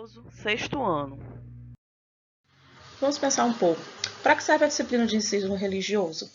religioso, sexto ano. Vamos pensar um pouco. Para que serve a disciplina de ensino religioso?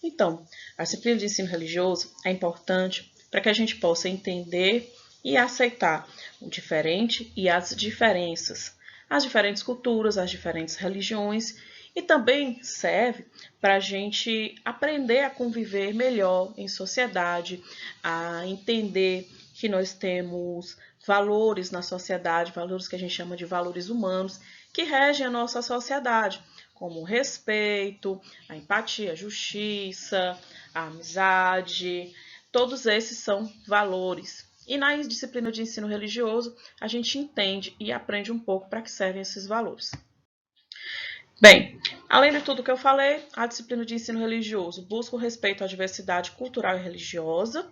Então, a disciplina de ensino religioso é importante para que a gente possa entender e aceitar o diferente e as diferentes culturas, as diferentes religiões, e também serve para a gente aprender a conviver melhor em sociedade, a entender que nós temos valores na sociedade, valores que a gente chama de valores humanos, que regem a nossa sociedade, como o respeito, a empatia, a justiça, a amizade. Todos esses são valores. E na disciplina de ensino religioso, a gente entende e aprende um pouco para que servem esses valores. Bem, além de tudo que eu falei, a disciplina de ensino religioso busca o respeito à diversidade cultural e religiosa,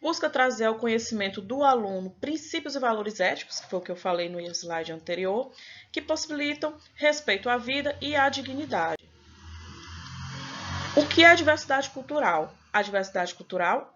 busca trazer ao conhecimento do aluno princípios e valores éticos, que foi o que eu falei no slide anterior, que possibilitam respeito à vida e à dignidade. O que é a diversidade cultural? A diversidade cultural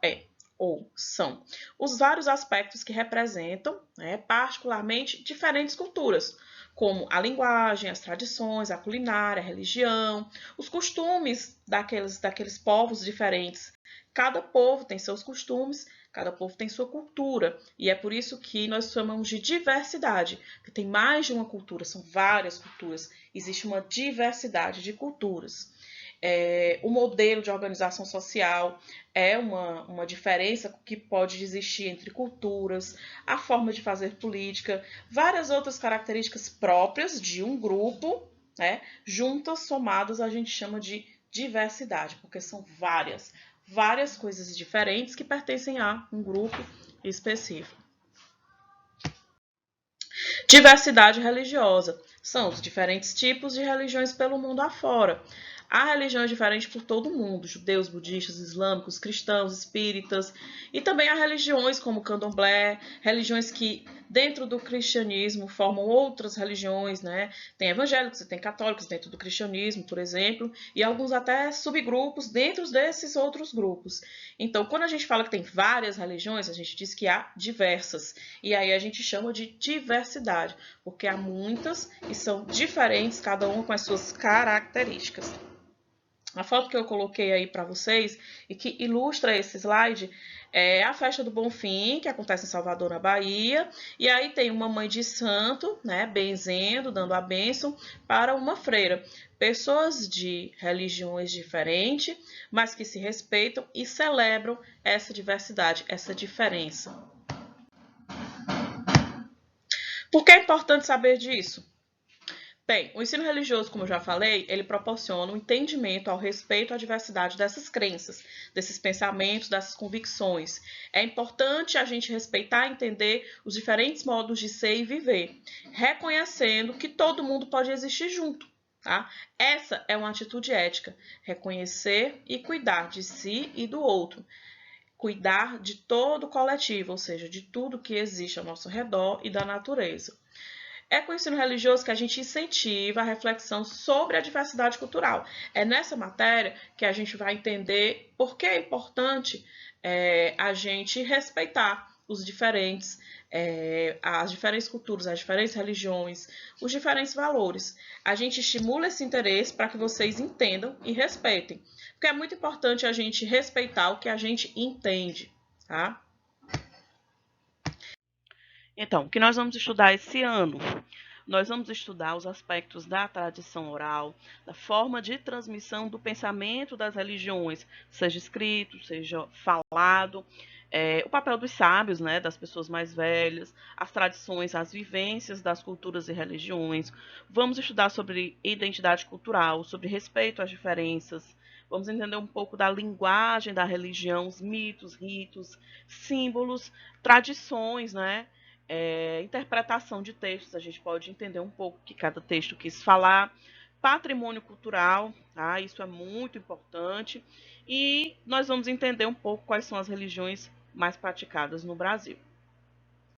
são os vários aspectos que representam, particularmente, diferentes culturas, como a linguagem, as tradições, a culinária, a religião, os costumes daqueles povos diferentes. Cada povo tem seus costumes, cada povo tem sua cultura, e é por isso que nós chamamos de diversidade, que tem mais de uma cultura, são várias culturas, existe uma diversidade de culturas. O modelo de organização social é uma diferença que pode existir entre culturas, a forma de fazer política, várias outras características próprias de um grupo, juntas, somadas, a gente chama de diversidade, porque são várias coisas diferentes que pertencem a um grupo específico. Diversidade religiosa são os diferentes tipos de religiões pelo mundo afora. Há religiões diferentes por todo o mundo, judeus, budistas, islâmicos, cristãos, espíritas, e também há religiões como o candomblé, religiões que dentro do cristianismo formam outras religiões, Tem evangélicos e tem católicos dentro do cristianismo, por exemplo, e alguns até subgrupos dentro desses outros grupos. Então, quando a gente fala que tem várias religiões, a gente diz que há diversas, e aí a gente chama de diversidade, porque há muitas e são diferentes, cada uma com as suas características. A foto que eu coloquei aí para vocês e que ilustra esse slide é a festa do Bonfim, que acontece em Salvador, na Bahia. E aí tem uma mãe de santo, benzendo, dando a bênção para uma freira. Pessoas de religiões diferentes, mas que se respeitam e celebram essa diversidade, essa diferença. Por que é importante saber disso? Bem, o ensino religioso, como eu já falei, ele proporciona um entendimento ao respeito à diversidade dessas crenças, desses pensamentos, dessas convicções. É importante a gente respeitar e entender os diferentes modos de ser e viver, reconhecendo que todo mundo pode existir junto. Tá? Essa é uma atitude ética, reconhecer e cuidar de si e do outro. Cuidar de todo o coletivo, ou seja, de tudo que existe ao nosso redor e da natureza. É com o ensino religioso que a gente incentiva a reflexão sobre a diversidade cultural. É nessa matéria que a gente vai entender por que é importante a gente respeitar os diferentes, as diferentes culturas, as diferentes religiões, os diferentes valores. A gente estimula esse interesse para que vocês entendam e respeitem. Porque é muito importante a gente respeitar o que a gente entende, tá? Então, o que nós vamos estudar esse ano? Nós vamos estudar os aspectos da tradição oral, da forma de transmissão do pensamento das religiões, seja escrito, seja falado, o papel dos sábios, das pessoas mais velhas, as tradições, as vivências das culturas e religiões. Vamos estudar sobre identidade cultural, sobre respeito às diferenças. Vamos entender um pouco da linguagem da religião, os mitos, ritos, símbolos, tradições, interpretação de textos, a gente pode entender um pouco o que cada texto quis falar, patrimônio cultural, tá? Isso é muito importante, e nós vamos entender um pouco quais são as religiões mais praticadas no Brasil.